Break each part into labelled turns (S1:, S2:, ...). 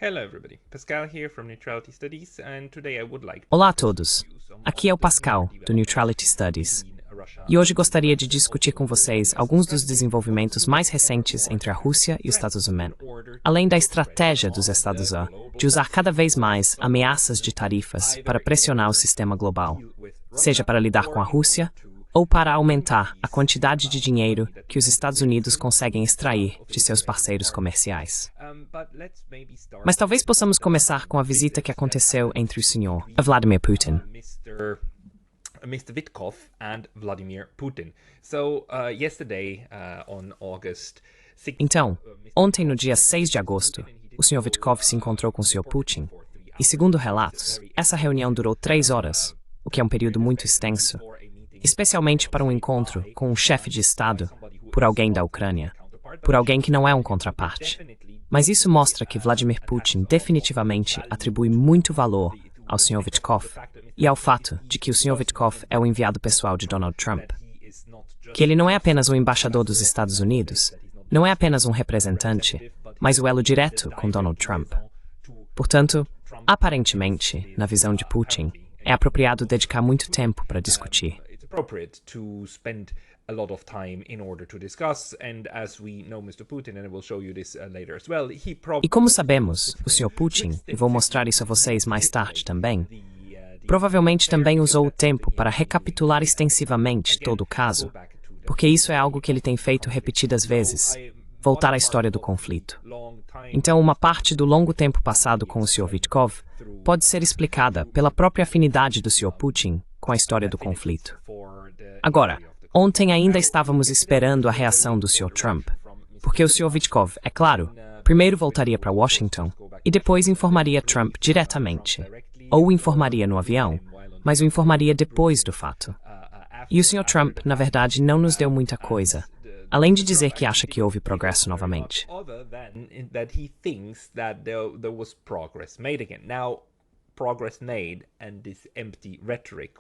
S1: Hello everybody, Pascal here from Neutrality Studies, and today I would like
S2: Olá a todos, aqui é o Pascal, do Neutrality Studies, e hoje gostaria de discutir com vocês alguns dos desenvolvimentos mais recentes entre a Rússia e os Estados Unidos, além da estratégia dos Estados Unidos de usar cada vez mais ameaças de tarifas para pressionar o sistema global, seja para lidar com a Rússia ou para aumentar a quantidade de dinheiro que os Estados Unidos conseguem extrair de seus parceiros comerciais. Mas talvez possamos começar com a visita que aconteceu entre o senhor Vladimir Putin.
S1: Mr. Witkoff and Vladimir Putin. So, yesterday, on August 6th,
S2: Então, ontem, no dia 6 de agosto, o senhor Witkoff se encontrou com o senhor Putin, e segundo relatos, essa reunião durou 3 horas, o que é um período muito extenso, especialmente para um encontro com um chefe de Estado por alguém da Ucrânia, por alguém que não é um contraparte. Mas isso mostra que Vladimir Putin definitivamente atribui muito valor ao Sr. Witkoff e ao fato de que o Sr. Witkoff é o enviado pessoal de Donald Trump. Que ele não é apenas um embaixador dos Estados Unidos, não é apenas um representante, mas o elo direto com Donald Trump. Portanto, aparentemente, na visão de Putin, é apropriado dedicar muito tempo para discutir.
S1: appropriate to spend a lot of time in order to discuss, and as we know Mr. Putin, and I will show you this later as well, he
S2: E como sabemos, o Sr. Putin, e vou mostrar isso a vocês mais tarde também, provavelmente também usou o tempo para recapitular extensivamente todo o caso, porque isso é algo que ele tem feito repetidas vezes, voltar à história do conflito. Então, uma parte do longo tempo passado com o Sr. Witkoff pode ser explicada pela própria afinidade do Sr. Putin com a história do conflito. Agora, ontem ainda estávamos esperando a reação do Sr. Trump, porque o Sr. Witkoff, é claro, primeiro voltaria para Washington e depois informaria Trump diretamente, ou o informaria no avião, mas o informaria depois do fato. E o Sr. Trump, na verdade, não nos deu muita coisa, além de dizer que acha que houve progresso novamente.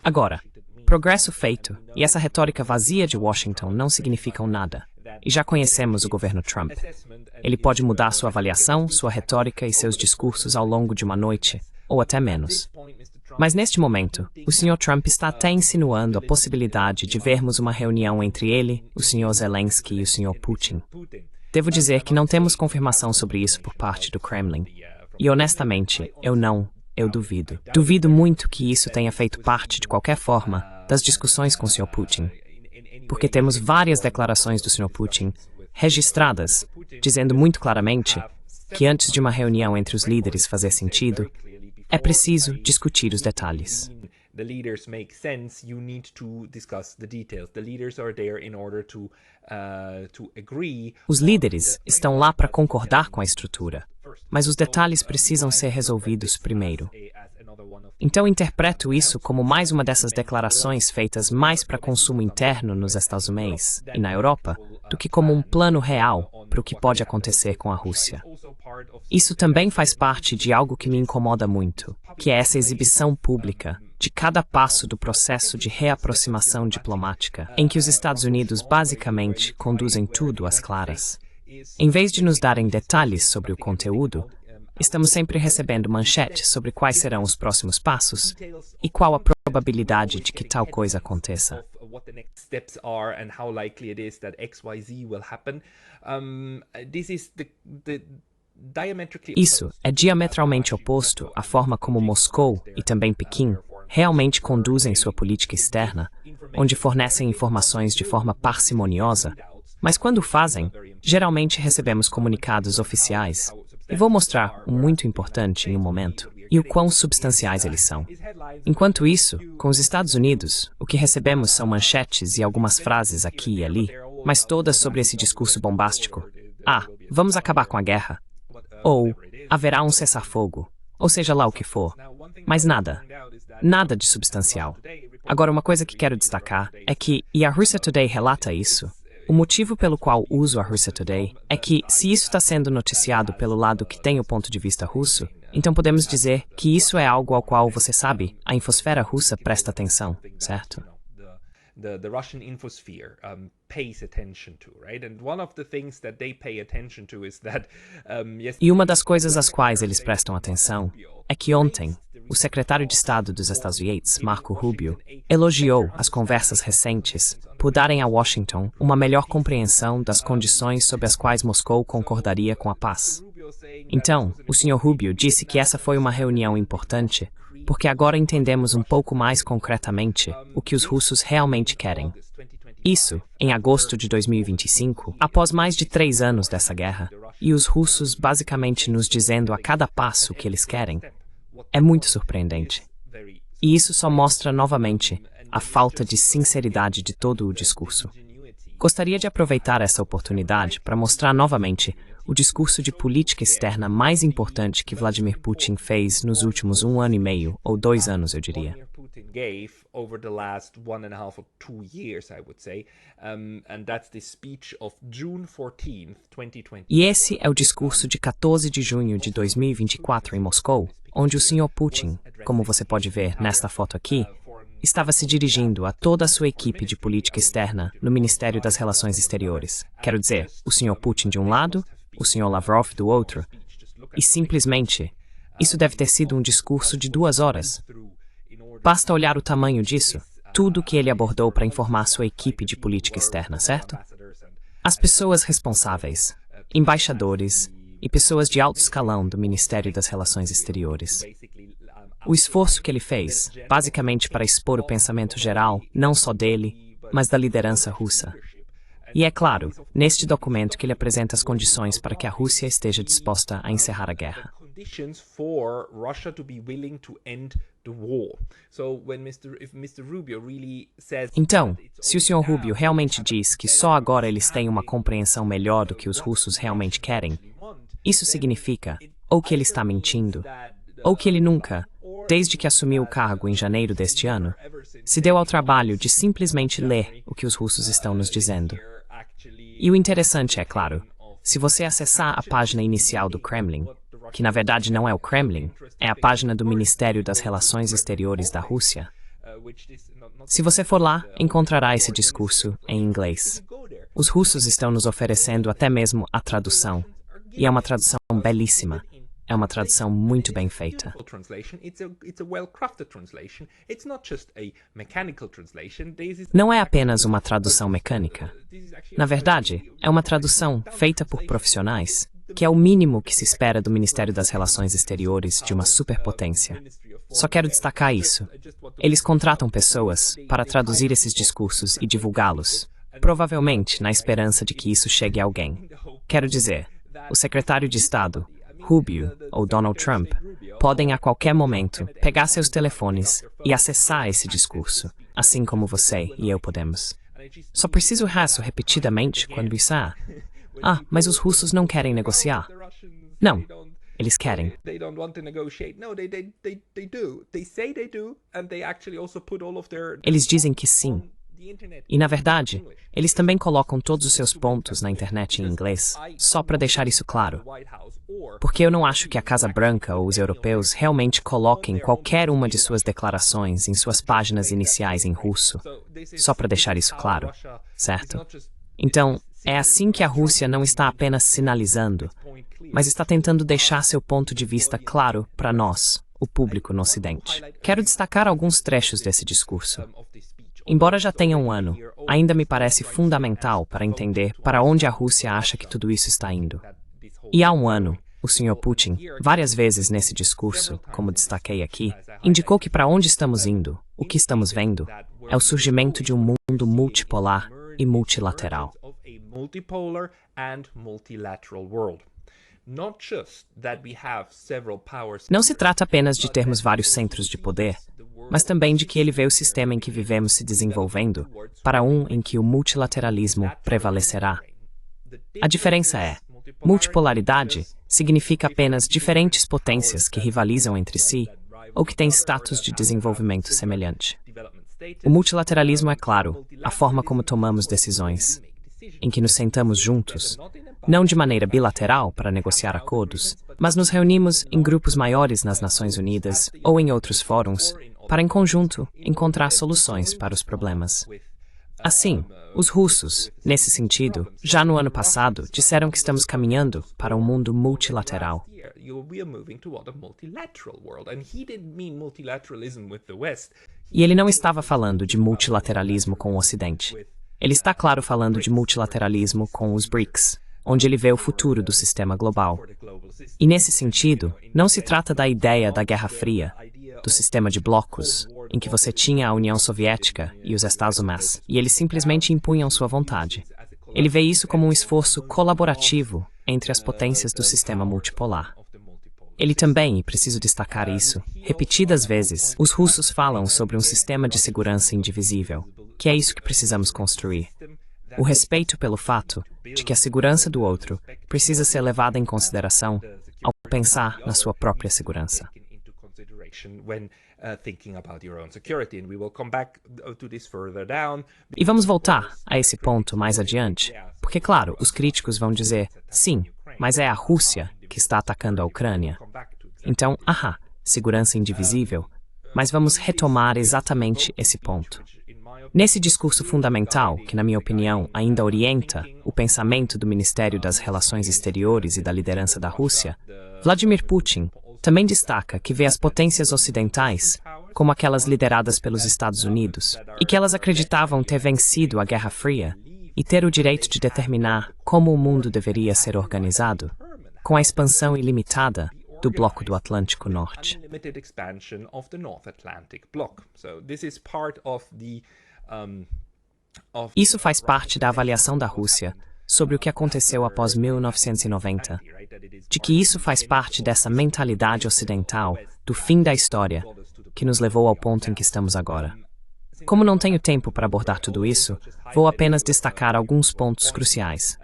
S2: Agora, progresso feito e essa retórica vazia de Washington não significam nada. E já conhecemos o governo Trump. Ele pode mudar sua avaliação, sua retórica e seus discursos ao longo de uma noite, ou até menos. Mas neste momento, o Sr. Trump está até insinuando a possibilidade de vermos uma reunião entre ele, o Sr. Zelensky e o Sr. Putin. Devo dizer que não temos confirmação sobre isso por parte do Kremlin. E honestamente, eu duvido. Duvido muito que isso tenha feito parte, de qualquer forma, das discussões com o Sr. Putin. Porque temos várias declarações do Sr. Putin registradas, dizendo muito claramente que antes de uma reunião entre os líderes fazer sentido, é preciso discutir os detalhes.
S1: The leaders make sense, you need to discuss the details. The leaders are there in order to agree.
S2: Os líderes estão lá para concordar com a estrutura, mas os detalhes precisam ser resolvidos primeiro. Então interpreto isso como mais uma dessas declarações feitas mais para consumo interno nos Estados Unidos e na Europa do que como um plano real para o que pode acontecer com a Rússia. Isso também faz parte de algo que me incomoda muito, que é essa exibição pública de cada passo do processo de reaproximação diplomática, em que os Estados Unidos basicamente conduzem tudo às claras. Em vez de nos darem detalhes sobre o conteúdo, estamos sempre recebendo manchetes sobre quais serão os próximos passos e qual a probabilidade de que tal coisa aconteça. Isso é diametralmente oposto à forma como Moscou e também Pequim realmente conduzem sua política externa, onde fornecem informações de forma parcimoniosa, mas quando fazem, geralmente recebemos comunicados oficiais. E vou mostrar um muito importante em um momento, e o quão substanciais eles são. Enquanto isso, com os Estados Unidos, o que recebemos são manchetes e algumas frases aqui e ali, mas todas sobre esse discurso bombástico. Vamos acabar com a guerra. Ou, haverá um cessar-fogo. Ou seja lá o que for. Mas nada de substancial. Agora, uma coisa que quero destacar é que, e a Russia Today relata isso, o motivo pelo qual uso a Russia Today é que, se isso está sendo noticiado pelo lado que tem o ponto de vista russo, então podemos dizer que isso é algo ao qual, você sabe, a infosfera russa presta atenção, certo?
S1: The Russian infosphere pays attention to, right? And one of the things that they pay attention to is that
S2: E uma das coisas às quais eles prestam atenção é que ontem, o secretário de Estado dos Estados Unidos, Marco Rubio, elogiou as conversas recentes por darem a Washington uma melhor compreensão das condições sob as quais Moscou concordaria com a paz. Então, o Sr. Rubio disse que essa foi uma reunião importante porque agora entendemos um pouco mais concretamente o que os russos realmente querem. Isso, em agosto de 2025, após mais de 3 anos dessa guerra, e os russos basicamente nos dizendo a cada passo o que eles querem, é muito surpreendente. E isso só mostra novamente a falta de sinceridade de todo o discurso. Gostaria de aproveitar essa oportunidade para mostrar novamente o discurso de política externa mais importante que Vladimir Putin fez nos últimos 1 ano e meio, ou 2 anos, eu diria.
S1: Gave over the last 1.5 or 2 years, I would say, and that's the speech of June 14th, 2020.
S2: E esse é o discurso de 14 de junho de 2024 em Moscou, onde o Sr. Putin, como você pode ver nesta foto aqui, estava se dirigindo a toda a sua equipe de política externa no Ministério das Relações Exteriores. Quero dizer, o Sr. Putin de um lado, o Sr. Lavrov do outro, e simplesmente, isso deve ter sido um discurso de 2 horas. Basta olhar o tamanho disso, tudo que ele abordou para informar sua equipe de política externa, certo? As pessoas responsáveis, embaixadores e pessoas de alto escalão do Ministério das Relações Exteriores. O esforço que ele fez, basicamente para expor o pensamento geral, não só dele, mas da liderança russa. E é claro, neste documento que ele apresenta as condições para que a Rússia esteja disposta a encerrar a guerra. Então, se o Sr. Rubio realmente diz que só agora eles têm uma compreensão melhor do que os russos realmente querem, isso significa ou que ele está mentindo, ou que ele nunca, desde que assumiu o cargo em janeiro deste ano, se deu ao trabalho de simplesmente ler o que os russos estão nos dizendo. E o interessante é, claro, se você acessar a página inicial do Kremlin, que na verdade não é o Kremlin, é a página do Ministério das Relações Exteriores da Rússia. Se você for lá, encontrará esse discurso em inglês. Os russos estão nos oferecendo até mesmo a tradução, e é uma tradução belíssima. É uma tradução muito bem feita. Não é apenas uma tradução mecânica. Na verdade, é uma tradução feita por profissionais, que é o mínimo que se espera do Ministério das Relações Exteriores de uma superpotência. Só quero destacar isso. Eles contratam pessoas para traduzir esses discursos e divulgá-los, provavelmente na esperança de que isso chegue a alguém. Quero dizer, o secretário de Estado, Rubio ou Donald Trump podem a qualquer momento pegar seus telefones e acessar esse discurso, assim como você e eu podemos. Só preciso resto repetidamente quando isso mas os russos não querem negociar. Não, eles querem. Eles dizem que sim. E, na verdade, eles também colocam todos os seus pontos na internet em inglês, só para deixar isso claro. Porque eu não acho que a Casa Branca ou os europeus realmente coloquem qualquer uma de suas declarações em suas páginas iniciais em russo, só para deixar isso claro, certo? Então, é assim que a Rússia não está apenas sinalizando, mas está tentando deixar seu ponto de vista claro para nós, o público no Ocidente. Quero destacar alguns trechos desse discurso. Embora já tenha 1 ano, ainda me parece fundamental para entender para onde a Rússia acha que tudo isso está indo. E há 1 ano, o Sr. Putin, várias vezes nesse discurso, como destaquei aqui, indicou que para onde estamos indo, o que estamos vendo, é o surgimento de um mundo multipolar e multilateral. Não se trata apenas de termos vários centros de poder, mas também de que ele vê o sistema em que vivemos se desenvolvendo para um em que o multilateralismo prevalecerá. A diferença é, multipolaridade significa apenas diferentes potências que rivalizam entre si ou que têm status de desenvolvimento semelhante. O multilateralismo é, claro, a forma como tomamos decisões, em que nos sentamos juntos, não de maneira bilateral para negociar acordos, mas nos reunimos em grupos maiores nas Nações Unidas ou em outros fóruns para, em conjunto, encontrar soluções para os problemas. Assim, os russos, nesse sentido, já no ano passado, disseram que estamos caminhando para um mundo multilateral. E ele não estava falando de multilateralismo com o Ocidente. Ele está, claro, falando de multilateralismo com os BRICS, onde ele vê o futuro do sistema global. E nesse sentido, não se trata da ideia da Guerra Fria, do sistema de blocos, em que você tinha a União Soviética e os Estados Unidos, e eles simplesmente impunham sua vontade. Ele vê isso como um esforço colaborativo entre as potências do sistema multipolar. Ele também, e preciso destacar isso, repetidas vezes, os russos falam sobre um sistema de segurança indivisível, que é isso que precisamos construir. O respeito pelo fato de que a segurança do outro precisa ser levada em consideração ao pensar na sua própria segurança. E vamos voltar a esse ponto mais adiante, porque, claro, os críticos vão dizer, sim, mas é a Rússia que está atacando a Ucrânia. Então, segurança indivisível, mas vamos retomar exatamente esse ponto. Nesse discurso fundamental, que na minha opinião ainda orienta o pensamento do Ministério das Relações Exteriores e da liderança da Rússia, Vladimir Putin também destaca que vê as potências ocidentais como aquelas lideradas pelos Estados Unidos e que elas acreditavam ter vencido a Guerra Fria e ter o direito de determinar como o mundo deveria ser organizado, com a expansão ilimitada do Bloco do Atlântico Norte. Isso faz parte da avaliação da Rússia sobre o que aconteceu após 1990, de que isso faz parte dessa mentalidade ocidental do fim da história que nos levou ao ponto em que estamos agora. Como não tenho tempo para abordar tudo isso, vou apenas destacar alguns pontos cruciais.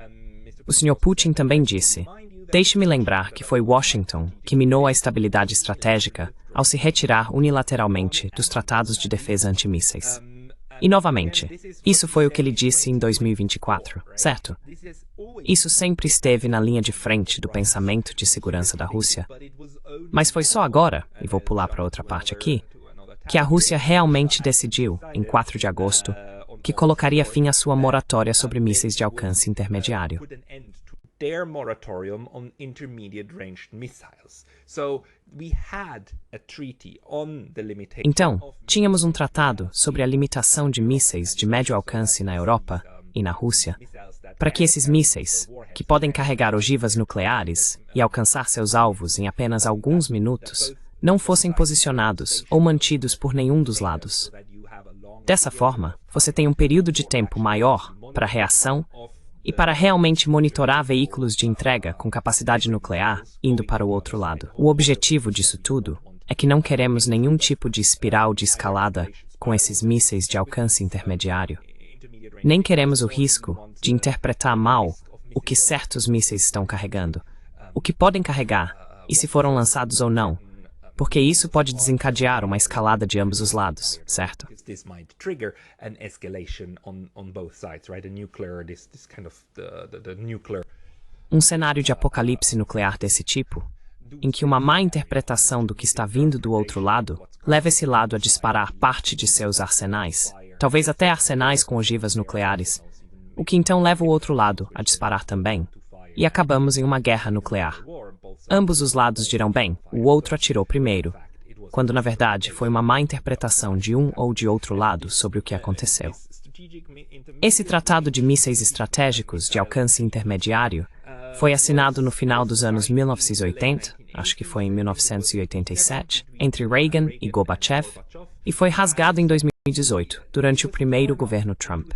S2: O Sr. Putin também disse: deixe-me lembrar que foi Washington que minou a estabilidade estratégica ao se retirar unilateralmente dos tratados de defesa antimísseis. E, novamente, isso foi o que ele disse em 2024, certo? Isso sempre esteve na linha de frente do pensamento de segurança da Rússia. Mas foi só agora, e vou pular para outra parte aqui, que a Rússia realmente decidiu, em 4 de agosto, que colocaria fim à sua moratória sobre mísseis de alcance intermediário.
S1: Their moratorium on intermediate-range missiles. So we had a treaty on the limitation.
S2: Então, tínhamos um tratado sobre a limitação de mísseis de médio alcance na Europa e na Rússia, para que esses mísseis, que podem carregar ogivas nucleares e alcançar seus alvos em apenas alguns minutos, não fossem posicionados ou mantidos por nenhum dos lados. Dessa forma, você tem um período de tempo maior para reação e para realmente monitorar veículos de entrega com capacidade nuclear indo para o outro lado. O objetivo disso tudo é que não queremos nenhum tipo de espiral de escalada com esses mísseis de alcance intermediário. Nem queremos o risco de interpretar mal o que certos mísseis estão carregando, o que podem carregar e se foram lançados ou não, porque isso pode desencadear uma escalada de ambos os lados, certo? Um cenário de apocalipse nuclear desse tipo, em que uma má interpretação do que está vindo do outro lado leva esse lado a disparar parte de seus arsenais, talvez até arsenais com ogivas nucleares, o que então leva o outro lado a disparar também, e acabamos em uma guerra nuclear. Ambos os lados dirão, bem, o outro atirou primeiro, quando na verdade foi uma má interpretação de um ou de outro lado sobre o que aconteceu. Esse tratado de mísseis estratégicos de alcance intermediário foi assinado no final dos anos 1980, acho que foi em 1987, entre Reagan e Gorbachev, e foi rasgado em 2018, durante o primeiro governo Trump.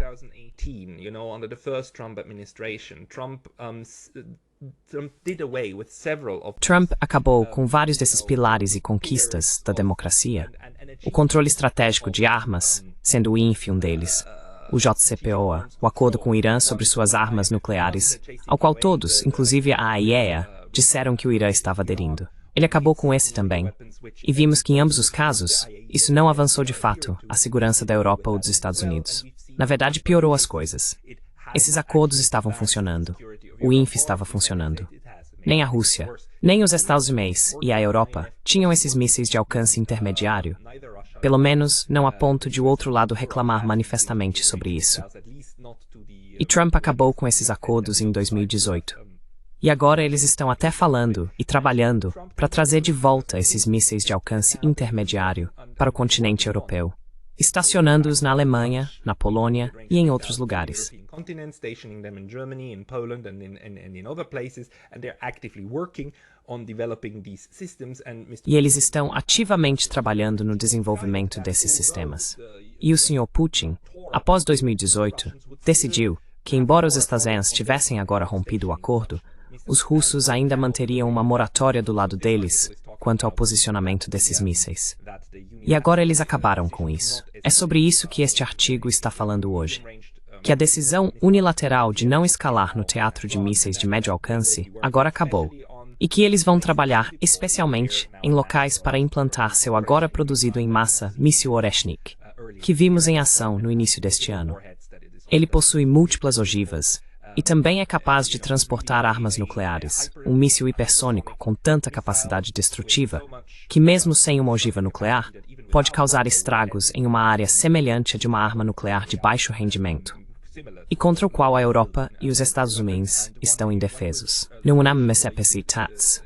S2: Trump acabou com vários desses pilares e conquistas da democracia. O controle estratégico de armas, sendo o INF um deles, o JCPOA, o acordo com o Irã sobre suas armas nucleares, ao qual todos, inclusive a AIEA, disseram que o Irã estava aderindo. Ele acabou com esse também. E vimos que em ambos os casos, isso não avançou de fato a segurança da Europa ou dos Estados Unidos. Na verdade, piorou as coisas. Esses acordos estavam funcionando. O INF estava funcionando. nem a Rússia, nem os Estados Unidos e a Europa tinham esses mísseis de alcance intermediário. Pelo menos não a ponto de o outro lado reclamar manifestamente sobre isso. E Trump acabou com esses acordos em 2018. E agora eles estão até falando e trabalhando para trazer de volta esses mísseis de alcance intermediário para o continente europeu, estacionando-os na Alemanha, na Polônia e em outros lugares. E eles estão ativamente trabalhando no desenvolvimento desses sistemas. E o Sr. Putin, após 2018, decidiu que, embora os Estados Unidos tivessem agora rompido o acordo, os russos ainda manteriam uma moratória do lado deles quanto ao posicionamento desses mísseis. E agora eles acabaram com isso. É sobre isso que este artigo está falando hoje. Que a decisão unilateral de não escalar no teatro de mísseis de médio alcance agora acabou. E que eles vão trabalhar especialmente em locais para implantar seu agora produzido em massa míssil Oreshnik, que vimos em ação no início deste ano. Ele possui múltiplas ogivas e também é capaz de transportar armas nucleares, um míssil hipersônico com tanta capacidade destrutiva que, mesmo sem uma ogiva nuclear, pode causar estragos em uma área semelhante à de uma arma nuclear de baixo rendimento, e contra o qual a Europa e os Estados Unidos estão indefesos. Não unamos tats.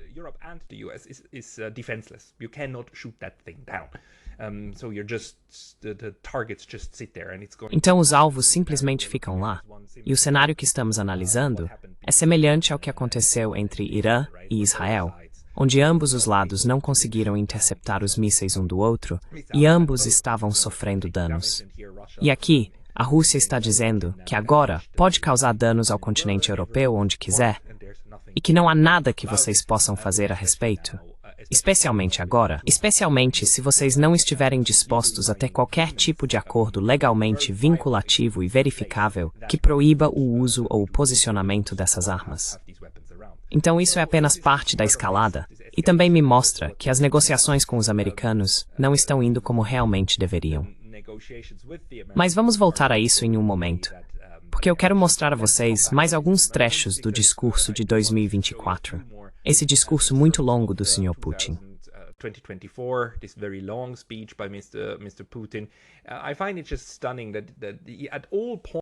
S2: Então os alvos simplesmente ficam lá. E o cenário que estamos analisando é semelhante ao que aconteceu entre Irã e Israel, onde ambos os lados não conseguiram interceptar os mísseis um do outro e ambos estavam sofrendo danos. E aqui, a Rússia está dizendo que agora pode causar danos ao continente europeu onde quiser e que não há nada que vocês possam fazer a respeito. Especialmente agora, especialmente se vocês não estiverem dispostos a ter qualquer tipo de acordo legalmente vinculativo e verificável que proíba o uso ou o posicionamento dessas armas. Então isso é apenas parte da escalada, e também me mostra que as negociações com os americanos não estão indo como realmente deveriam. Mas vamos voltar a isso em um momento, porque eu quero mostrar a vocês mais alguns trechos do discurso de 2024. Esse discurso muito longo do Sr. Putin.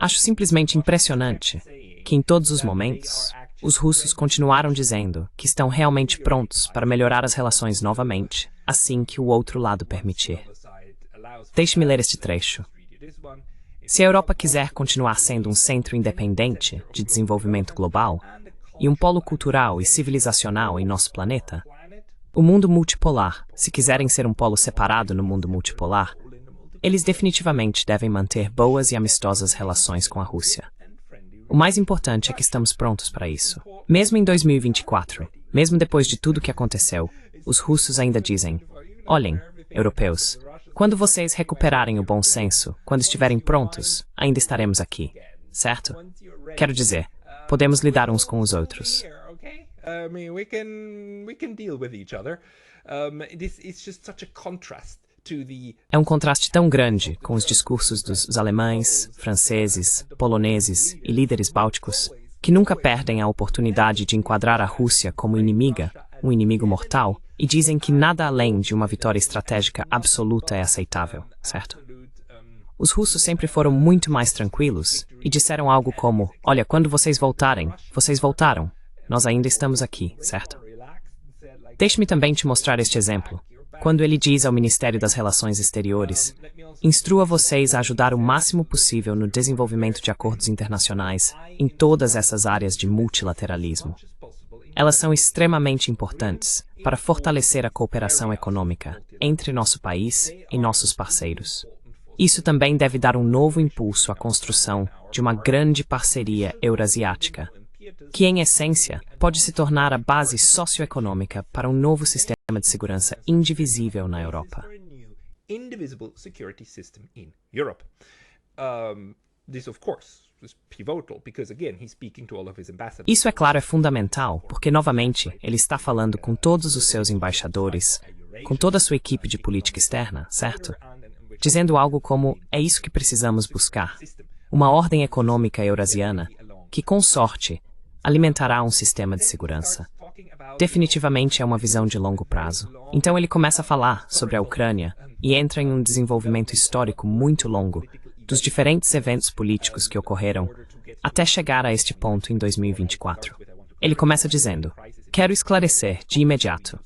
S2: Acho simplesmente impressionante que em todos os momentos os russos continuaram dizendo que estão realmente prontos para melhorar as relações novamente, assim que o outro lado permitir. Deixe-me ler este trecho. Se a Europa quiser continuar sendo um centro independente de desenvolvimento global, e um polo cultural e civilizacional em nosso planeta, o mundo multipolar, se quiserem ser um polo separado no mundo multipolar, eles definitivamente devem manter boas e amistosas relações com a Rússia. O mais importante é que estamos prontos para isso. Mesmo em 2024, mesmo depois de tudo que aconteceu, os russos ainda dizem: olhem, europeus, quando vocês recuperarem o bom senso, quando estiverem prontos, ainda estaremos aqui, certo? Quero dizer, podemos lidar uns com os outros. É um contraste tão grande com os discursos dos alemães, franceses, poloneses e líderes bálticos, que nunca perdem a oportunidade de enquadrar a Rússia como inimiga, um inimigo mortal, e dizem que nada além de uma vitória estratégica absoluta é aceitável, certo? Os russos sempre foram muito mais tranquilos e disseram algo como: olha, quando vocês voltarem, vocês voltaram. Nós ainda estamos aqui, certo? Deixe-me também te mostrar este exemplo. Quando ele diz ao Ministério das Relações Exteriores: instrua vocês a ajudar o máximo possível no desenvolvimento de acordos internacionais em todas essas áreas de multilateralismo. Elas são extremamente importantes para fortalecer a cooperação econômica entre nosso país e nossos parceiros. Isso também deve dar um novo impulso à construção de uma grande parceria eurasiática, que, em essência, pode se tornar a base socioeconômica para um novo sistema de segurança indivisível na Europa. Isso, é claro, é fundamental, porque, novamente, ele está falando com todos os seus embaixadores, com toda a sua equipe de política externa, certo? Dizendo algo como: é isso que precisamos buscar. Uma ordem econômica eurasiana que, com sorte, alimentará um sistema de segurança. Definitivamente é uma visão de longo prazo. Então ele começa a falar sobre a Ucrânia e entra em um desenvolvimento histórico muito longo dos diferentes eventos políticos que ocorreram até chegar a este ponto em 2024. Ele começa dizendo: quero esclarecer de imediato.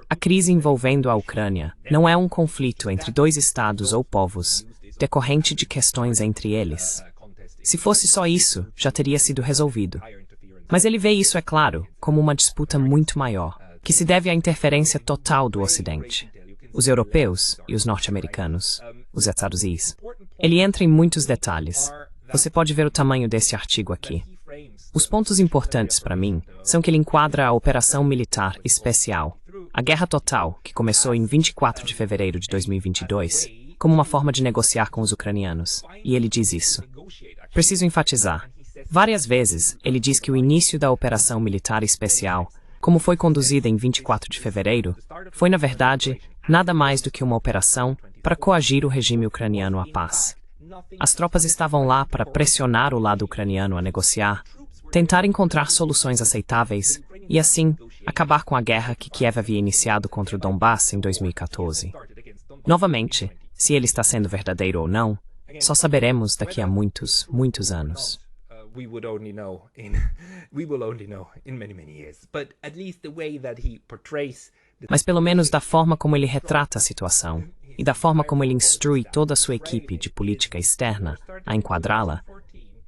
S2: A crise envolvendo a Ucrânia não é um conflito entre dois estados ou povos, decorrente de questões entre eles. Se fosse só isso, já teria sido resolvido. Mas ele vê isso, é claro, como uma disputa muito maior, que se deve à interferência total do Ocidente. Os europeus e os norte-americanos, os Estados Unidos. Ele entra em muitos detalhes. Você pode ver o tamanho desse artigo aqui. Os pontos importantes para mim são que ele enquadra a Operação Militar Especial, a guerra total, que começou em 24 de fevereiro de 2022, como uma forma de negociar com os ucranianos. E ele diz isso. Preciso enfatizar. Várias vezes, ele diz que o início da Operação Militar Especial, como foi conduzida em 24 de fevereiro, foi, na verdade, nada mais do que uma operação para coagir o regime ucraniano à paz. As tropas estavam lá para pressionar o lado ucraniano a negociar, tentar encontrar soluções aceitáveis e, assim, acabar com a guerra que Kiev havia iniciado contra o Donbass em 2014. Novamente, se ele está sendo verdadeiro ou não, só saberemos daqui a muitos, muitos anos.
S1: We will only know in many years. But at least the way that he portrays
S2: Mas pelo menos da forma como ele retrata a situação e da forma como ele instrui toda a sua equipe de política externa a enquadrá-la,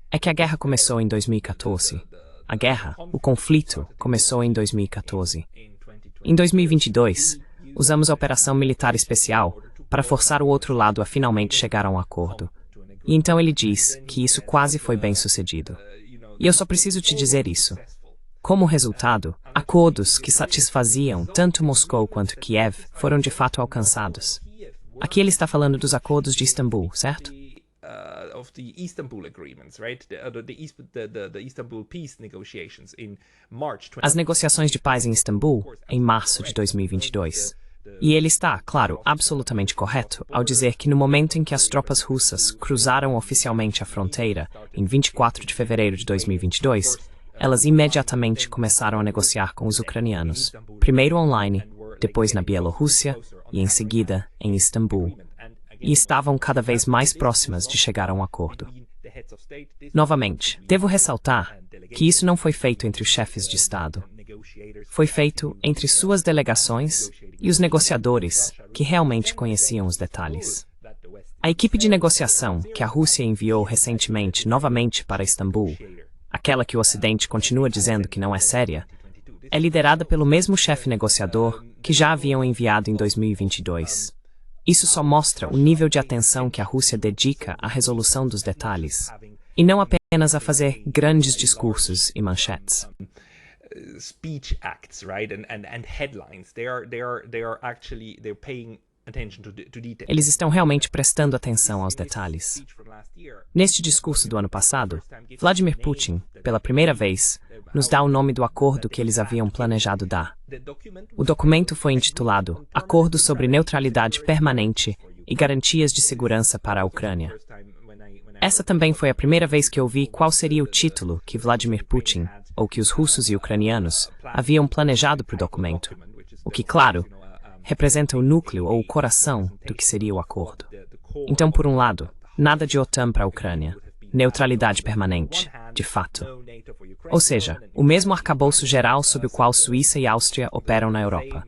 S2: é que a guerra começou em 2014. A guerra, o conflito, começou em 2014. Em 2022, usamos a Operação Militar Especial para forçar o outro lado a finalmente chegar a um acordo. E então ele diz que isso quase foi bem sucedido. E eu só preciso te dizer isso. Como resultado, acordos que satisfaziam tanto Moscou quanto Kiev foram de fato alcançados. Aqui ele está falando dos acordos de Istambul, certo?
S1: Of the Istanbul agreements, right? The Istanbul peace negotiations in March.
S2: As negociações de paz em Istambul, em março de 2022. E ele está, claro, absolutamente correto ao dizer que no momento em que as tropas russas cruzaram oficialmente a fronteira, em 24 de fevereiro de 2022, elas imediatamente começaram a negociar com os ucranianos, primeiro online, depois na Bielorrússia e em seguida em Istambul. E estavam cada vez mais próximas de chegar a um acordo. Novamente, devo ressaltar que isso não foi feito entre os chefes de Estado. Foi feito entre suas delegações e os negociadores que realmente conheciam os detalhes. A equipe de negociação que a Rússia enviou recentemente novamente para Istambul, aquela que o Ocidente continua dizendo que não é séria, é liderada pelo mesmo chefe negociador que já haviam enviado em 2022. Isso só mostra o nível de atenção que a Rússia dedica à resolução dos detalhes, e não apenas a fazer grandes discursos e manchetes.
S1: Speech acts, right? And headlines. They're paying attention to detail.
S2: Eles estão realmente prestando atenção aos detalhes. Neste discurso do ano passado, Vladimir Putin, pela primeira vez, nos dá o nome do acordo que eles haviam planejado dar. O documento foi intitulado Acordo sobre Neutralidade Permanente e Garantias de Segurança para a Ucrânia. Essa também foi a primeira vez que eu vi qual seria o título que Vladimir Putin, ou que os russos e ucranianos, haviam planejado para o documento, o que, claro, representa o núcleo ou o coração do que seria o acordo. Então, por um lado, nada de OTAN para a Ucrânia, neutralidade permanente, de fato. Ou seja, o mesmo arcabouço geral sob o qual Suíça e Áustria operam na Europa.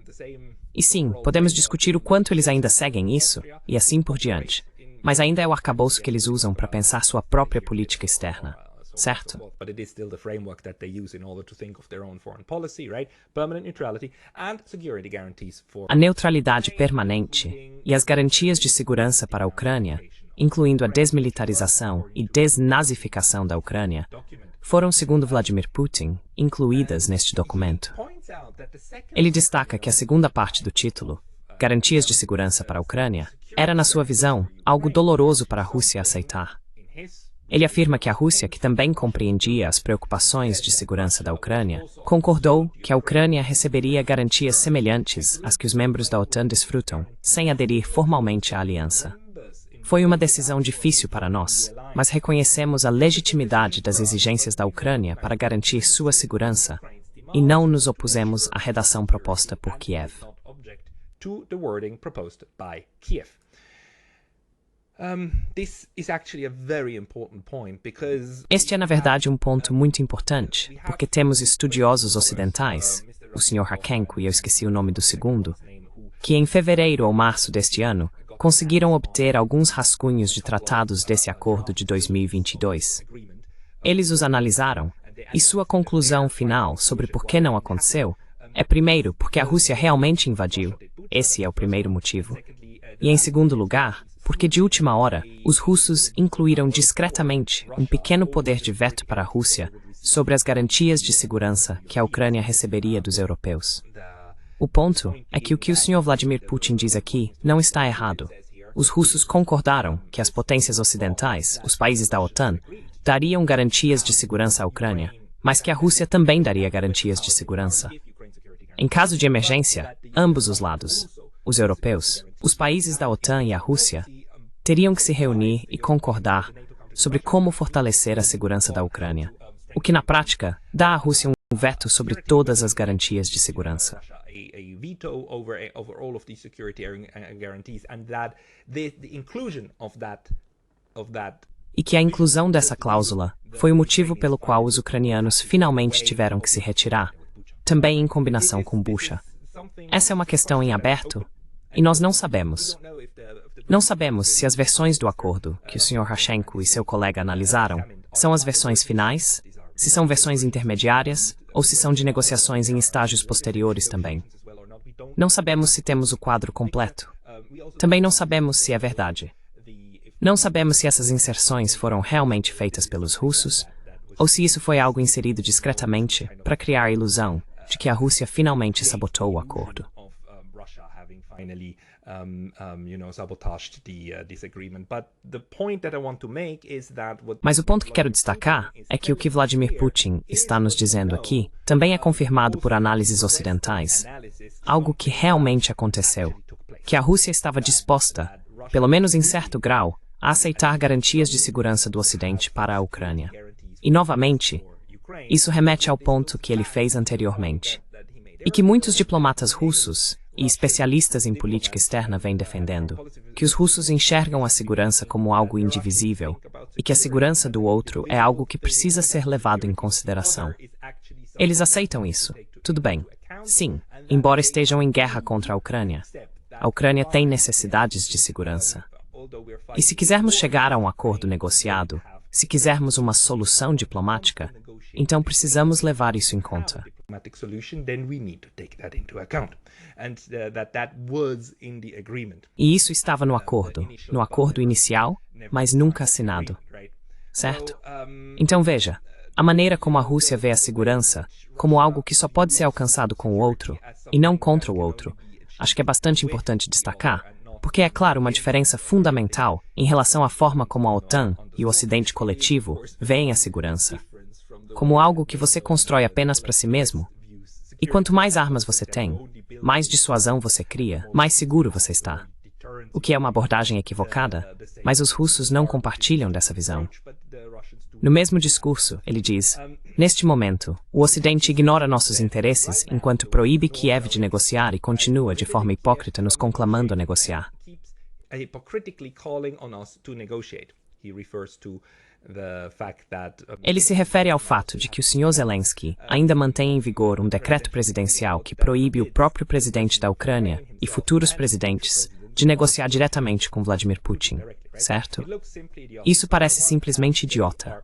S2: E sim, podemos discutir o quanto eles ainda seguem isso, e assim por diante. Mas ainda é o arcabouço que eles usam para pensar sua própria política externa. Certo?
S1: But it is still the framework that they use in order to think of their own foreign policy, right? Permanent neutrality and security guarantees for...
S2: A neutralidade permanente e as garantias de segurança para a Ucrânia, incluindo a desmilitarização e desnazificação da Ucrânia, foram, segundo Vladimir Putin, incluídas neste documento. Ele destaca que a segunda parte do título, Garantias de Segurança para a Ucrânia, era, na sua visão, algo doloroso para a Rússia aceitar. Ele afirma que a Rússia, que também compreendia as preocupações de segurança da Ucrânia, concordou que a Ucrânia receberia garantias semelhantes às que os membros da OTAN desfrutam, sem aderir formalmente à aliança. Foi uma decisão difícil para nós, mas reconhecemos a legitimidade das exigências da Ucrânia para garantir sua segurança, e não nos opusemos à redação proposta por Kiev.
S1: To the wording proposed by Kiev. This is actually a very important point because
S2: Este é, na verdade, um ponto muito importante, porque temos estudiosos ocidentais, o Sr. Hakenko e eu esqueci o nome do segundo, que em fevereiro ou março deste ano conseguiram obter alguns rascunhos de tratados desse acordo de 2022. Eles os analisaram, e sua conclusão final sobre por que não aconteceu é, primeiro, porque a Rússia realmente invadiu. Esse é o primeiro motivo. E, em segundo lugar, porque de última hora, os russos incluíram discretamente um pequeno poder de veto para a Rússia sobre as garantias de segurança que a Ucrânia receberia dos europeus. O ponto é que o que o Sr. Vladimir Putin diz aqui não está errado. Os russos concordaram que as potências ocidentais, os países da OTAN, dariam garantias de segurança à Ucrânia, mas que a Rússia também daria garantias de segurança. Em caso de emergência, ambos os lados, os europeus, os países da OTAN e a Rússia, teriam que se reunir e concordar sobre como fortalecer a segurança da Ucrânia, o que na prática dá à Rússia um veto sobre todas as garantias de segurança.
S1: A veto over all of these security guarantees, and that the inclusion of that
S2: E que a inclusão dessa cláusula foi o motivo pelo qual os ucranianos finalmente tiveram que se retirar, também em combinação com Bucha. Essa é uma questão em aberto, e nós não sabemos. Não sabemos se as versões do acordo que o Sr. Hashenko e seu colega analisaram são as versões finais, se são versões intermediárias, ou se são de negociações em estágios posteriores também. Não sabemos se temos o quadro completo. Também não sabemos se é verdade. Não sabemos se essas inserções foram realmente feitas pelos russos, ou se isso foi algo inserido discretamente para criar a ilusão de que a Rússia finalmente sabotou o acordo. Mas o ponto que quero destacar é que o que Vladimir Putin está nos dizendo aqui também é confirmado por análises ocidentais, algo que realmente aconteceu, que a Rússia estava disposta, pelo menos em certo grau, a aceitar garantias de segurança do Ocidente para a Ucrânia. E, novamente, isso remete ao ponto que ele fez anteriormente, e que muitos diplomatas russos e especialistas em política externa vêm defendendo, que os russos enxergam a segurança como algo indivisível e que a segurança do outro é algo que precisa ser levado em consideração. Eles aceitam isso. Tudo bem. Sim, embora estejam em guerra contra a Ucrânia tem necessidades de segurança. E se quisermos chegar a um acordo negociado, se quisermos uma solução diplomática, então precisamos levar isso em conta. E isso estava no acordo inicial, mas nunca assinado. Certo? Então veja, a maneira como a Rússia vê a segurança como algo que só pode ser alcançado com o outro, e não contra o outro, acho que é bastante importante destacar, porque é claro uma diferença fundamental em relação à forma como a OTAN e o Ocidente coletivo veem a segurança, como algo que você constrói apenas para si mesmo. E quanto mais armas você tem, mais dissuasão você cria, mais seguro você está. O que é uma abordagem equivocada, mas os russos não compartilham dessa visão. No mesmo discurso, ele diz, neste momento, o Ocidente ignora nossos interesses enquanto proíbe Kiev de negociar e continua de forma hipócrita nos conclamando a negociar. Ele se refere ao fato de que o Sr. Zelensky ainda mantém em vigor um decreto presidencial que proíbe o próprio presidente da Ucrânia e futuros presidentes de negociar diretamente com Vladimir Putin, certo? Isso parece simplesmente idiota.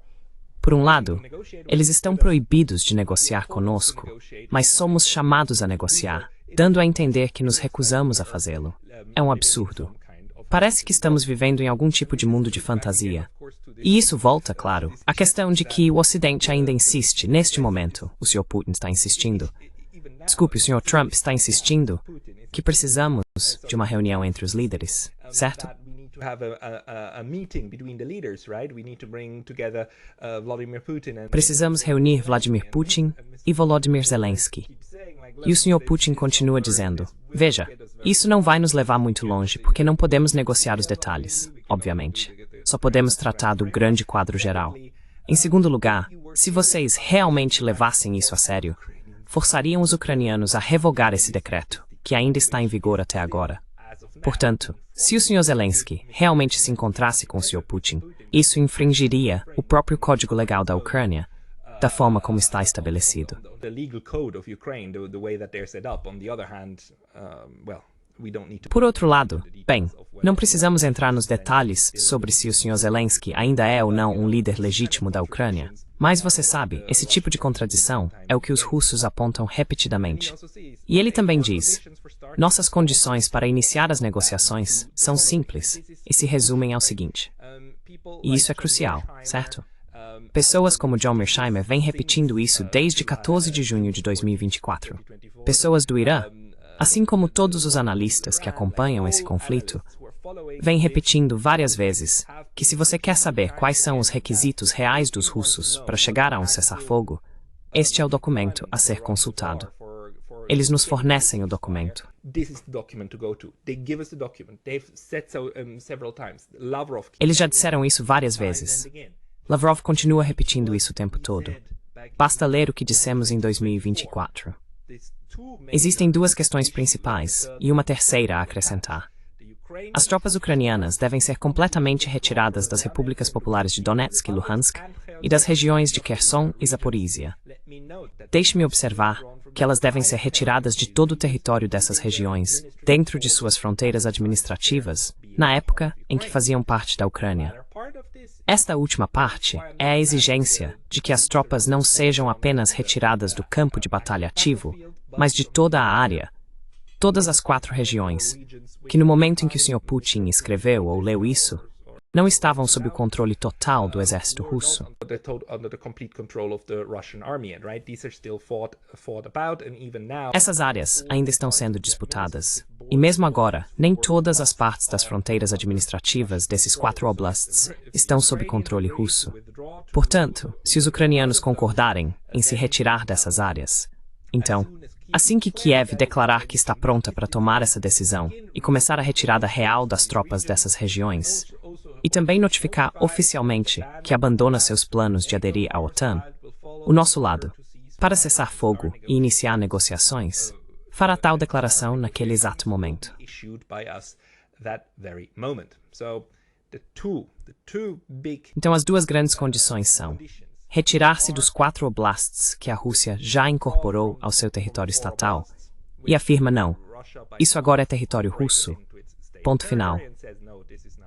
S2: Por um lado, eles estão proibidos de negociar conosco, mas somos chamados a negociar, dando a entender que nos recusamos a fazê-lo. É um absurdo. Parece que estamos vivendo em algum tipo de mundo de fantasia. E isso volta, claro, à questão de que o Ocidente ainda insiste, neste momento, o Sr. Putin está insistindo. Desculpe, o Sr. Trump está insistindo que precisamos de uma reunião entre os líderes, certo? Precisamos reunir Vladimir Putin e Volodymyr Zelensky. E o Sr. Putin continua dizendo, veja, isso não vai nos levar muito longe porque não podemos negociar os detalhes, obviamente. Só podemos tratar do grande quadro geral. Em segundo lugar, se vocês realmente levassem isso a sério, forçariam os ucranianos a revogar esse decreto, que ainda está em vigor até agora. Portanto, se o Sr. Zelensky realmente se encontrasse com o Sr. Putin, isso infringiria o próprio Código Legal da Ucrânia, da forma como está estabelecido. Por outro lado, bem, não precisamos entrar nos detalhes sobre se o Sr. Zelensky ainda é ou não um líder legítimo da Ucrânia, mas você sabe, esse tipo de contradição é o que os russos apontam repetidamente. E ele também diz: nossas condições para iniciar as negociações são simples e se resumem ao seguinte. E isso é crucial, certo? Pessoas como John Mearsheimer vêm repetindo isso desde 14 de junho de 2024. Pessoas do Irã, assim como todos os analistas que acompanham esse conflito, vêm repetindo várias vezes que se você quer saber quais são os requisitos reais dos russos para chegar a um cessar-fogo, este é o documento a ser consultado. Eles nos fornecem o documento. Eles já disseram isso várias vezes. Lavrov continua repetindo isso o tempo todo. Basta ler o que dissemos em 2024. Existem duas questões principais e uma terceira a acrescentar. As tropas ucranianas devem ser completamente retiradas das repúblicas populares de Donetsk e Luhansk e das regiões de Kherson e Zaporizhia. Deixe-me observar que elas devem ser retiradas de todo o território dessas regiões, dentro de suas fronteiras administrativas, na época em que faziam parte da Ucrânia. Esta última parte é a exigência de que as tropas não sejam apenas retiradas do campo de batalha ativo, mas de toda a área, todas as 4 regiões, que no momento em que o Sr. Putin escreveu ou leu isso, não estavam sob o controle total do exército russo. Essas áreas ainda estão sendo disputadas, e mesmo agora, nem todas as partes das fronteiras administrativas desses 4 oblasts estão sob controle russo. Portanto, se os ucranianos concordarem em se retirar dessas áreas, então, assim que Kiev declarar que está pronta para tomar essa decisão e começar a retirada real das tropas dessas regiões, e também notificar oficialmente que abandona seus planos de aderir à OTAN, o nosso lado, para cessar fogo e iniciar negociações, fará tal declaração naquele exato momento. Então as duas grandes condições são retirar-se dos 4 oblasts que a Rússia já incorporou ao seu território estatal e afirma não, isso agora é território russo, ponto final.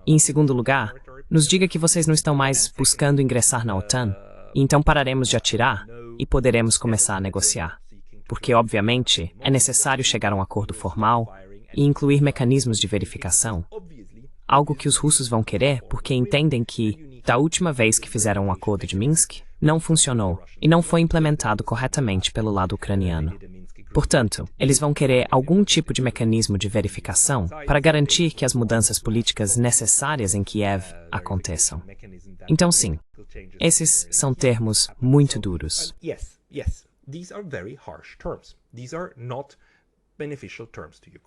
S2: E em segundo lugar, nos diga que vocês não estão mais buscando ingressar na OTAN, e então pararemos de atirar e poderemos começar a negociar. Porque, obviamente, é necessário chegar a um acordo formal e incluir mecanismos de verificação. Algo que os russos vão querer porque entendem que, da última vez que fizeram um acordo de Minsk, não funcionou e não foi implementado corretamente pelo lado ucraniano. Portanto, eles vão querer algum tipo de mecanismo de verificação para garantir que as mudanças políticas necessárias em Kiev aconteçam. Então, sim, esses são termos muito duros.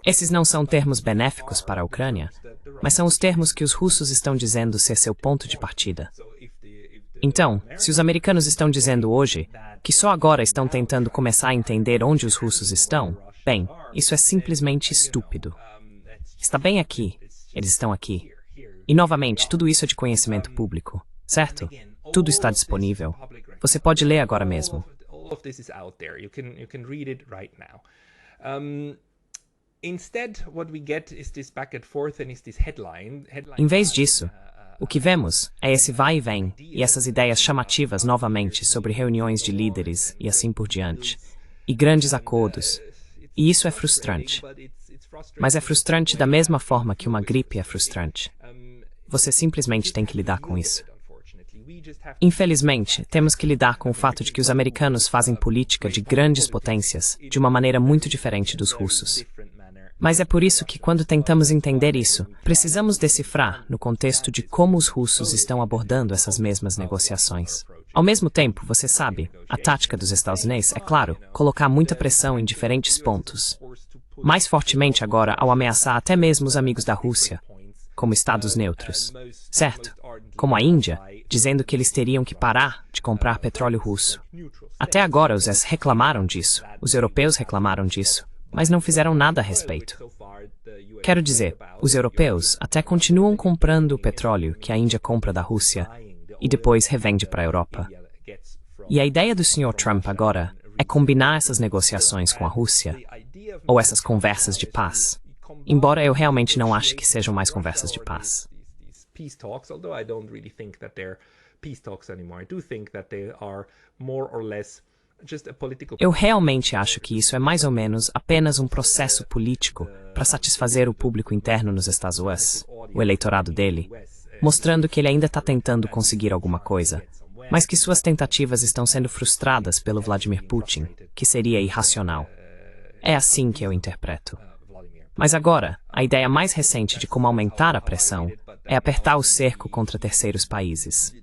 S2: Esses não são termos benéficos para a Ucrânia, mas são os termos que os russos estão dizendo ser seu ponto de partida. Então, se os americanos estão dizendo hoje que só agora estão tentando começar a entender onde os russos estão, bem, isso é simplesmente estúpido. Está bem aqui, eles estão aqui. E novamente, tudo isso é de conhecimento público, certo? Tudo está disponível. Você pode ler agora mesmo. Em vez disso, o que vemos é esse vai e vem e essas ideias chamativas novamente sobre reuniões de líderes e assim por diante, e grandes acordos. E isso é frustrante. Mas é frustrante da mesma forma que uma gripe é frustrante. Você simplesmente tem que lidar com isso. Infelizmente, temos que lidar com o fato de que os americanos fazem política de grandes potências de uma maneira muito diferente dos russos. Mas é por isso que, quando tentamos entender isso, precisamos decifrar no contexto de como os russos estão abordando essas mesmas negociações. Ao mesmo tempo, você sabe, a tática dos Estados Unidos é, claro, colocar muita pressão em diferentes pontos. Mais fortemente agora ao ameaçar até mesmo os amigos da Rússia, como estados neutros. Certo? como a Índia, dizendo que eles teriam que parar de comprar petróleo russo. Até agora os US reclamaram disso, os europeus reclamaram disso, mas não fizeram nada a respeito. Quero dizer, os europeus até continuam comprando o petróleo que a Índia compra da Rússia e depois revende para a Europa. E a ideia do Sr. Trump agora é combinar essas negociações com a Rússia, ou essas conversas de paz, embora eu realmente não ache que sejam mais conversas de paz.
S1: Peace talks, although I don't really think that they're peace talks anymore. I do think that they are more or less just a political.
S2: Eu realmente acho que isso é mais ou menos apenas um processo político para satisfazer o público interno nos Estados Unidos, o eleitorado dele, mostrando que ele ainda está tentando conseguir alguma coisa, mas que suas tentativas estão sendo frustradas pelo Vladimir Putin, que seria irracional. É assim que eu interpreto. Mas agora, a ideia mais recente de como aumentar a pressão é apertar o cerco contra terceiros países.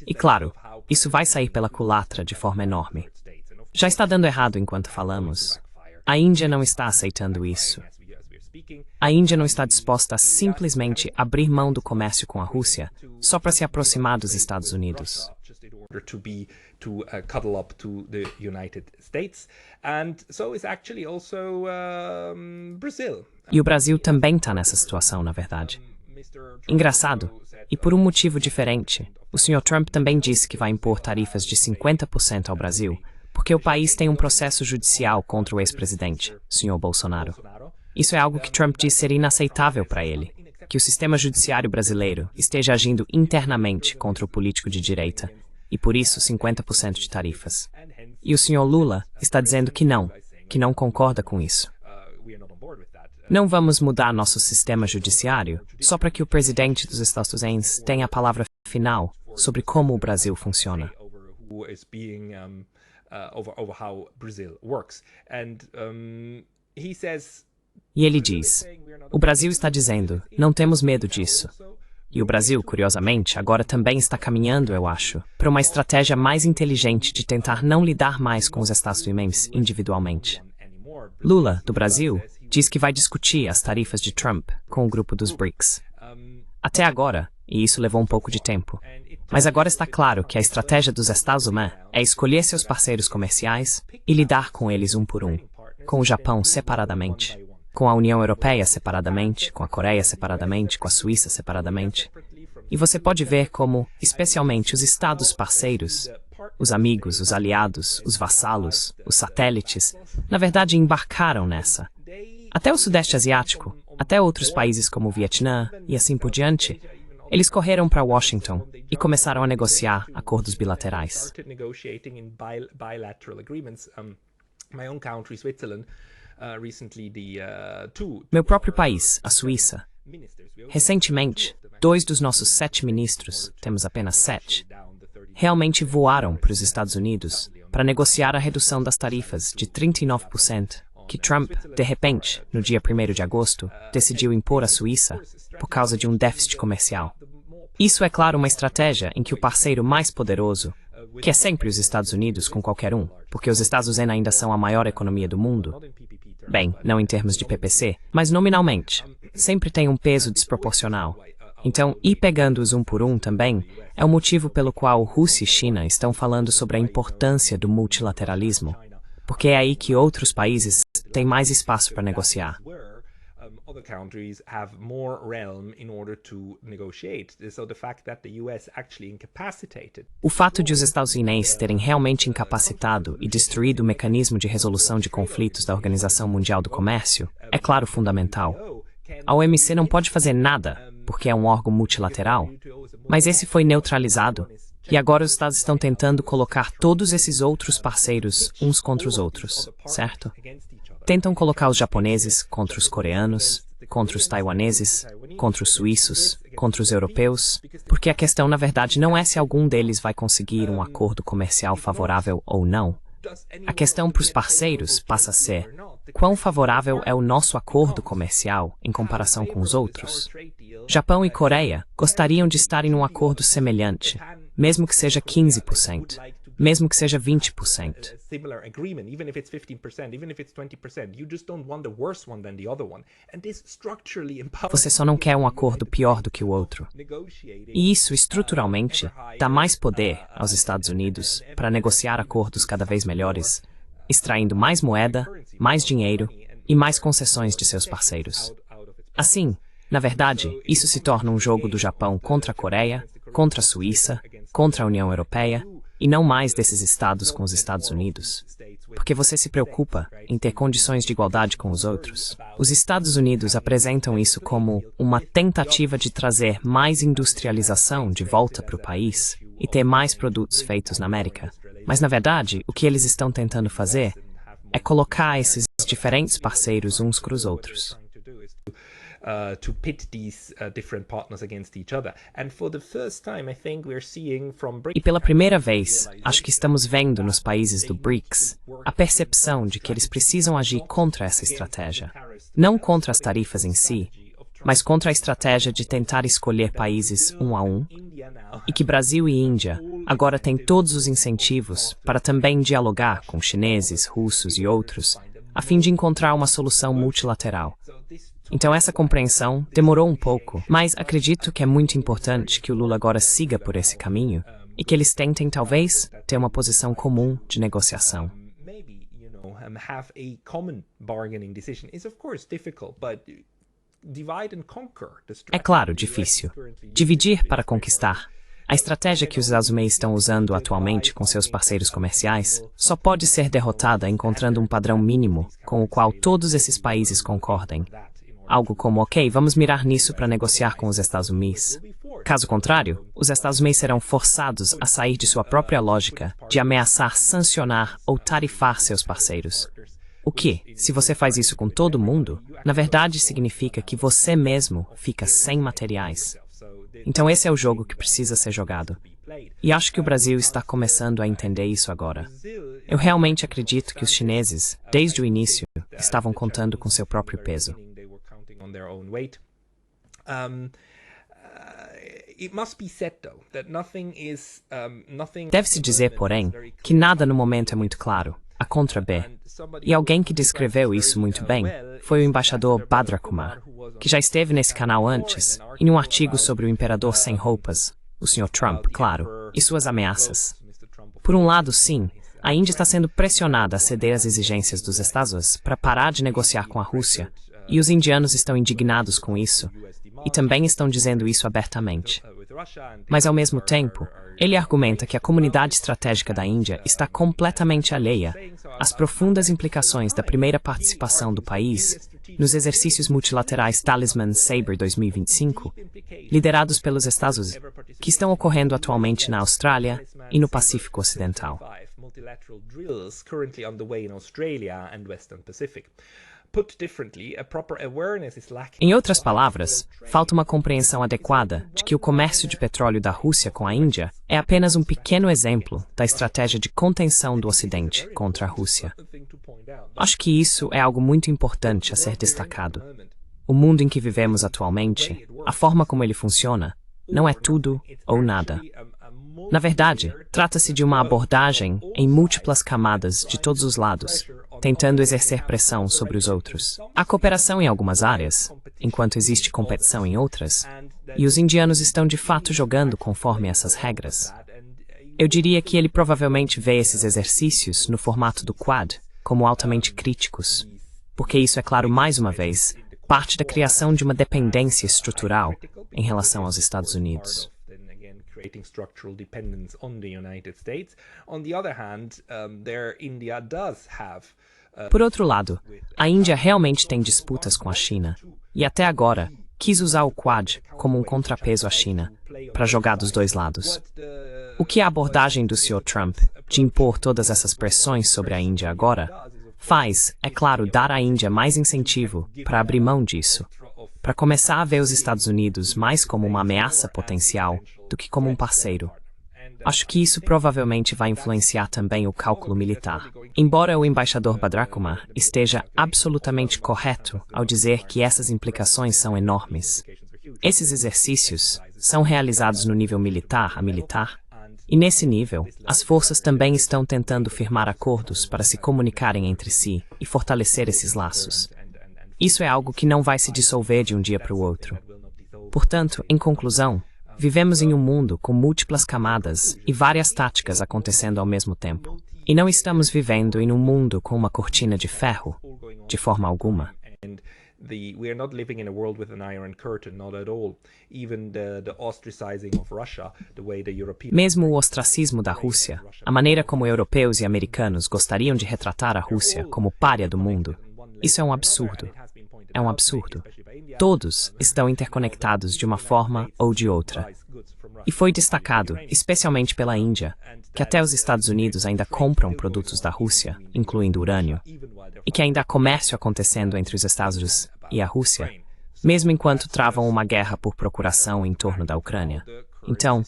S2: E claro, isso vai sair pela culatra de forma enorme. Já está dando errado enquanto falamos. A Índia não está aceitando isso. A Índia não está disposta a simplesmente abrir mão do comércio com a Rússia só para se aproximar dos Estados Unidos.
S1: To cuddle up to the United States, and so is actually also Brazil.
S2: E o Brasil também está nessa situação, na verdade. Engraçado, e por um motivo diferente, o Sr. Trump também disse que vai impor tarifas de 50% ao Brasil, porque o país tem um processo judicial contra o ex-presidente, Sr. Bolsonaro. Isso é algo que Trump disse ser inaceitável para ele, que o sistema judiciário brasileiro esteja agindo internamente contra o político de direita, e por isso 50% de tarifas. E o Sr. Lula está dizendo que não concorda com isso. Não vamos mudar nosso sistema judiciário só para que o presidente dos Estados Unidos tenha a palavra final sobre como o Brasil funciona. E ele diz, o Brasil está dizendo, não temos medo disso. E o Brasil, curiosamente, agora também está caminhando, eu acho, para uma estratégia mais inteligente de tentar não lidar mais com os Estados Unidos individualmente. Lula, do Brasil, diz que vai discutir as tarifas de Trump com o grupo dos BRICS. Até agora, e isso levou um pouco de tempo, mas agora está claro que a estratégia dos Estados Unidos é escolher seus parceiros comerciais e lidar com eles um por um, com o Japão separadamente, com a União Europeia separadamente, com a Coreia separadamente, com a Suíça separadamente. E você pode ver como, especialmente os estados parceiros, os amigos, os aliados, os vassalos, os satélites, na verdade embarcaram nessa. Até o Sudeste Asiático, até outros países como o Vietnã e assim por diante, eles correram para Washington e começaram a negociar acordos bilaterais. Meu próprio país, a Suíça. Recentemente, 2 dos nossos 7 ministros, temos apenas 7, realmente voaram para os Estados Unidos para negociar a redução das tarifas de 39% que Trump, de repente, no dia 1º de agosto, decidiu impor à Suíça por causa de um déficit comercial. Isso é, claro, uma estratégia em que o parceiro mais poderoso, que é sempre os Estados Unidos com qualquer um, porque os Estados Unidos ainda são a maior economia do mundo, bem, não em termos de PPC, mas nominalmente, sempre tem um peso desproporcional. Então, ir pegando-os um por um também é o motivo pelo qual Rússia e China estão falando sobre a importância do multilateralismo, porque é aí que outros países têm mais espaço para negociar. O fato de os Estados Unidos terem realmente incapacitado e destruído o mecanismo de resolução de conflitos da Organização Mundial do Comércio é, claro, fundamental. A OMC não pode fazer nada, porque é um órgão multilateral, mas esse foi neutralizado, e agora os Estados estão tentando colocar todos esses outros parceiros uns contra os outros, certo? Tentam colocar os japoneses contra os coreanos, contra os taiwaneses, contra os suíços, contra os europeus, porque a questão, na verdade, não é se algum deles vai conseguir um acordo comercial favorável ou não. A questão para os parceiros passa a ser: quão favorável é o nosso acordo comercial em comparação com os outros? Japão e Coreia gostariam de estar em um acordo semelhante, mesmo que seja 15%. mesmo que seja 20%. Você só não quer um acordo pior do que o outro. E isso, estruturalmente, dá mais poder aos Estados Unidos para negociar acordos cada vez melhores, extraindo mais moeda, mais dinheiro e mais concessões de seus parceiros. Assim, na verdade, isso se torna um jogo do Japão contra a Coreia, contra a Suíça, contra a União Europeia, e não mais desses estados com os Estados Unidos. Porque você se preocupa em ter condições de igualdade com os outros. Os Estados Unidos apresentam isso como uma tentativa de trazer mais industrialização de volta para o país e ter mais produtos feitos na América. Mas, na verdade, o que eles estão tentando fazer é colocar esses diferentes parceiros uns para os outros.
S1: To pit these different partners against each other. And for the first time, I think we're seeing from
S2: E pela primeira vez, acho que estamos vendo nos países do BRICS a percepção de que eles precisam agir contra essa estratégia. Não contra as tarifas em si, mas contra a estratégia de tentar escolher países um a um, e que Brasil e Índia agora têm todos os incentivos para também dialogar com chineses, russos e outros, a fim de encontrar uma solução multilateral. Então essa compreensão demorou um pouco, mas acredito que é muito importante que o Lula agora siga por esse caminho e que eles tentem, talvez, ter uma posição comum de negociação. É claro, difícil. Dividir para conquistar. A estratégia que os Estados Unidos estão usando atualmente com seus parceiros comerciais só pode ser derrotada encontrando um padrão mínimo com o qual todos esses países concordem. Algo como, ok, vamos mirar nisso para negociar com os Estados Unidos. Caso contrário, os Estados Unidos serão forçados a sair de sua própria lógica de ameaçar, sancionar ou tarifar seus parceiros. O que, se você faz isso com todo mundo, na verdade significa que você mesmo fica sem materiais. Então esse é o jogo que precisa ser jogado. E acho que o Brasil está começando a entender isso agora. Eu realmente acredito que os chineses, desde o início, estavam contando com seu próprio peso. Deve-se dizer, porém, que nada no momento é muito claro, a contra B. E alguém que descreveu isso muito bem foi o embaixador Badra Kumar, que já esteve nesse canal antes, em um artigo sobre o imperador sem roupas, o Sr. Trump, claro, e suas ameaças. Por um lado, sim, a Índia está sendo pressionada a ceder às exigências dos Estados Unidos para parar de negociar com a Rússia, e os indianos estão indignados com isso, e também estão dizendo isso abertamente. Mas, ao mesmo tempo, ele argumenta que a comunidade estratégica da Índia está completamente alheia às profundas implicações da primeira participação do país nos exercícios multilaterais Talisman Sabre 2025, liderados pelos Estados Unidos, que estão ocorrendo atualmente na Austrália e no Pacífico Ocidental. Em outras palavras, falta uma compreensão adequada de que o comércio de petróleo da Rússia com a Índia é apenas um pequeno exemplo da estratégia de contenção do Ocidente contra a Rússia. Acho que isso é algo muito importante a ser destacado. O mundo em que vivemos atualmente, a forma como ele funciona, não é tudo ou nada. Na verdade, trata-se de uma abordagem em múltiplas camadas de todos os lados, tentando exercer pressão sobre os outros. Há cooperação em algumas áreas, enquanto existe competição em outras, e os indianos estão de fato jogando conforme essas regras. Eu diria que ele provavelmente vê esses exercícios no formato do Quad como altamente críticos, porque isso é, claro, mais uma vez, parte da criação de uma dependência estrutural em relação aos Estados Unidos.
S1: Structural dependence on the United States. On the other hand, India does have.
S2: Por outro lado, a Índia realmente tem disputas com a China, e até agora quis usar o Quad como um contrapeso à China, para jogar dos dois lados. O que a abordagem do Sr. Trump, de impor todas essas pressões sobre a Índia agora, faz, é claro, dar à Índia mais incentivo para abrir mão disso, para começar a ver os Estados Unidos mais como uma ameaça potencial do que como um parceiro. Acho que isso provavelmente vai influenciar também o cálculo militar. Embora o embaixador Badra Kumar esteja absolutamente correto ao dizer que essas implicações são enormes, esses exercícios são realizados no nível militar a militar, E nesse nível, as forças também estão tentando firmar acordos para se comunicarem entre si e fortalecer esses laços. Isso é algo que não vai se dissolver de um dia para o outro. Portanto, em conclusão, vivemos em um mundo com múltiplas camadas e várias táticas acontecendo ao mesmo tempo. E não estamos vivendo em um mundo com uma cortina de ferro, de forma alguma.
S1: We are not living in a world with an iron curtain, not at all. Even the ostracizing of Russia, the way the European...
S2: Mesmo o ostracismo da Rússia, a maneira como europeus e americanos gostariam de retratar a Rússia como pária do mundo, isso é um absurdo. É um absurdo. Todos estão interconectados de uma forma ou de outra. E foi destacado, especialmente pela Índia, que até os Estados Unidos ainda compram produtos da Rússia, incluindo urânio, e que ainda há comércio acontecendo entre os Estados Unidos e a Rússia, mesmo enquanto travam uma guerra por procuração em torno da Ucrânia. Então,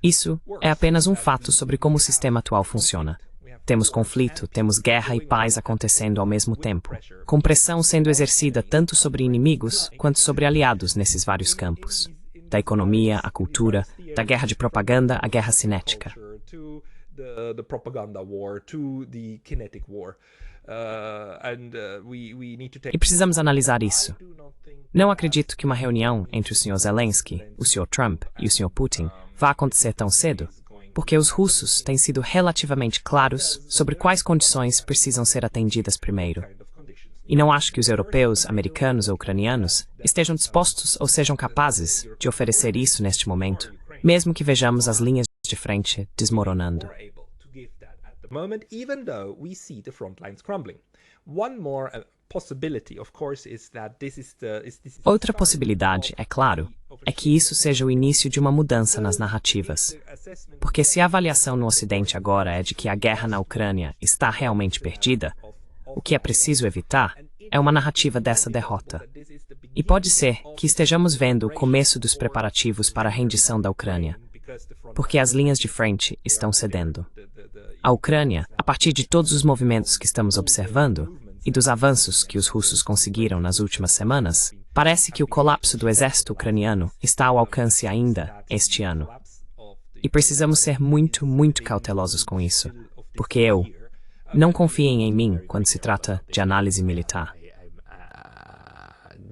S2: isso é apenas um fato sobre como o sistema atual funciona. Temos conflito, temos guerra e paz acontecendo ao mesmo tempo, com pressão sendo exercida tanto sobre inimigos quanto sobre aliados nesses vários campos. Da economia, à cultura, da guerra de propaganda à guerra cinética. E precisamos analisar isso. Não acredito que uma reunião entre o Sr. Zelensky, o Sr. Trump e o Sr. Putin vá acontecer tão cedo, porque os russos têm sido relativamente claros sobre quais condições precisam ser atendidas primeiro. E não acho que os europeus, americanos ou ucranianos estejam dispostos ou sejam capazes de oferecer isso neste momento, mesmo que vejamos as linhas de frente desmoronando. Outra possibilidade, é claro, é que isso seja o início de uma mudança nas narrativas. Porque se a avaliação no Ocidente agora é de que a guerra na Ucrânia está realmente perdida, o que é preciso evitar é uma narrativa dessa derrota. E pode ser que estejamos vendo o começo dos preparativos para a rendição da Ucrânia, porque as linhas de frente estão cedendo. A Ucrânia, a partir de todos os movimentos que estamos observando e dos avanços que os russos conseguiram nas últimas semanas, parece que o colapso do exército ucraniano está ao alcance ainda este ano. E precisamos ser muito, muito cautelosos com isso, porque não confiem em mim quando se trata de análise militar.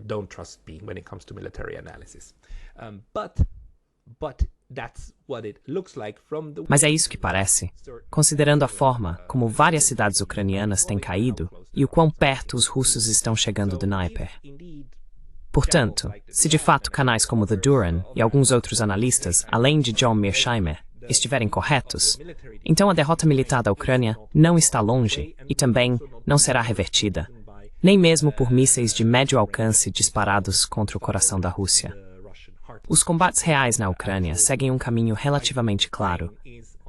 S1: Don't trust me when it comes to military analysis.
S2: Mas é isso que parece, considerando a forma como várias cidades ucranianas têm caído e o quão perto os russos estão chegando do Dnieper. Portanto, se de fato canais como The Duran e alguns outros analistas, além de John Mearsheimer, estiverem corretos, então a derrota militar da Ucrânia não está longe e também não será revertida, nem mesmo por mísseis de médio alcance disparados contra o coração da Rússia. Os combates reais na Ucrânia seguem um caminho relativamente claro.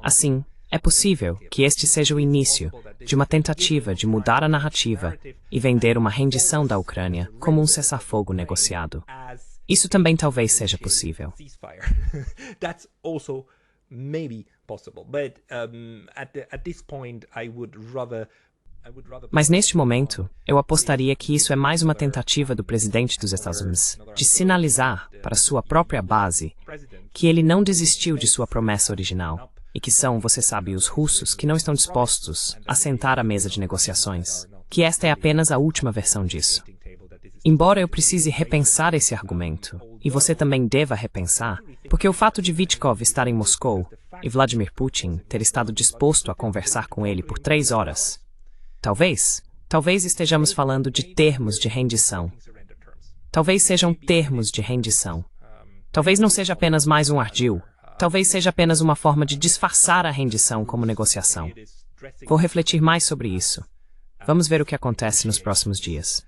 S2: Assim, é possível que este seja o início de uma tentativa de mudar a narrativa e vender uma rendição da Ucrânia como um cessar-fogo negociado. Isso também talvez seja possível. Mas neste momento, eu apostaria que isso é mais uma tentativa do presidente dos Estados Unidos de sinalizar para sua própria base que ele não desistiu de sua promessa original e que são, você sabe, os russos que não estão dispostos a sentar à mesa de negociações, que esta é apenas a última versão disso. Embora eu precise repensar esse argumento, e você também deva repensar, porque o fato de Vitkov estar em Moscou e Vladimir Putin ter estado disposto a conversar com ele por 3 horas, Talvez estejamos falando de termos de rendição. Talvez sejam termos de rendição. Talvez não seja apenas mais um ardil. Talvez seja apenas uma forma de disfarçar a rendição como negociação. Vou refletir mais sobre isso. Vamos ver o que acontece nos próximos dias.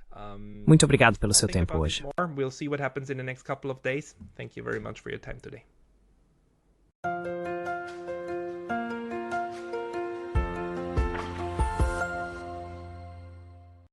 S2: Muito obrigado pelo seu tempo hoje.
S1: We'll see what happens in the next couple of days. Thank you very much for your time today.